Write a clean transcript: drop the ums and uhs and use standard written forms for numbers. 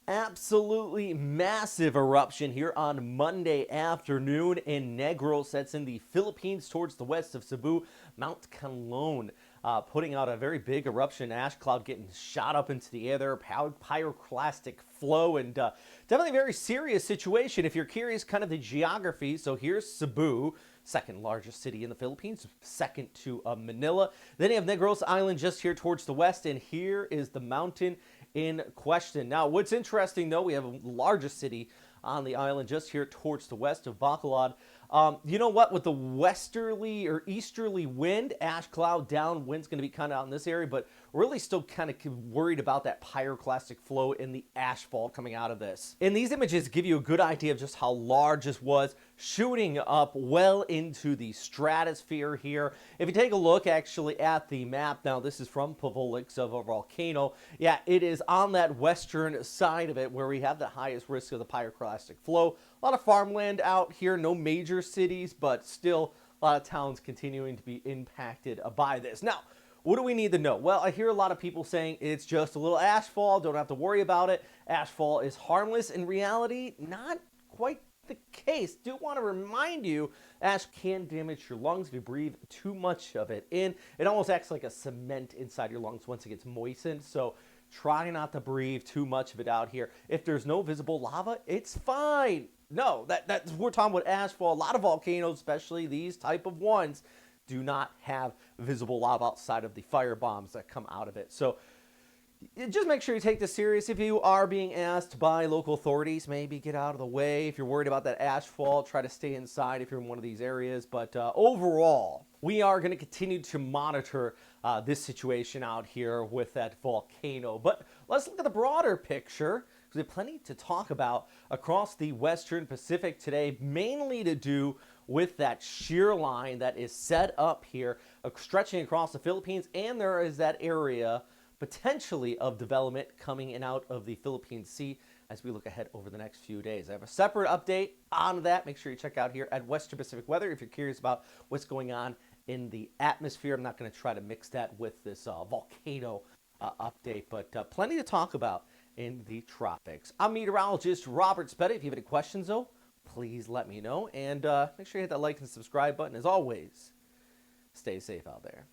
Absolutely massive eruption here on Monday afternoon in Negros. That's in the Philippines towards the west of Cebu. Mount Canlon putting out a very big eruption. Ash cloud getting shot up into the air there. Pyroclastic flow, and definitely a very serious situation. If you're curious, kind of the geography. So here's Cebu, second largest city in the Philippines, second to Manila. Then you have Negros Island just here towards the west, and here is the mountain in question. Now, what's interesting, though, we have the largest city on the island just here towards the west of Bacolod. You know what? With the westerly or easterly wind, ash cloud downwind's going to be kind of out in this area, but really still kind of worried about that pyroclastic flow in the asphalt coming out of this. And these images give you a good idea of just how large this was, shooting up well into the stratosphere here. If you take a look actually at the map, now this is from WestPacWx of a volcano. Yeah, it is on that western side of it where we have the highest risk of the pyroclastic flow. A lot of farmland out here, no major cities, but still a lot of towns continuing to be impacted by this. Now, what do we need to know? Well, I hear a lot of people saying it's just a little ashfall, don't have to worry about it. Ashfall is harmless. In reality, not quite the case. Do want to remind you, ash can damage your lungs if you breathe too much of it in. It almost acts like a cement inside your lungs once it gets moistened. So try not to breathe too much of it out here. If there's no visible lava, it's fine. No, that's we're talking about ashfall. A lot of volcanoes, especially these type of ones, do not have visible lava outside of the fire bombs that come out of it. So just make sure you take this serious. If you are being asked by local authorities, maybe get out of the way. If you're worried about that ashfall, try to stay inside if you're in one of these areas. But overall, we are going to continue to monitor this situation out here with that volcano. But let's look at the broader picture, because we have plenty to talk about across the Western Pacific today, mainly to do with that shear line that is set up here, stretching across the Philippines, and there is that area potentially of development coming in out of the Philippine Sea as we look ahead over the next few days. I have a separate update on that. Make sure you check out here at Western Pacific Weather if you're curious about what's going on in the atmosphere. I'm not going to try to mix that with this volcano update, but plenty to talk about in the tropics. I'm meteorologist Robert Spetta. If you have any questions, though, please let me know. And make sure you hit that like and subscribe button. As always, stay safe out there.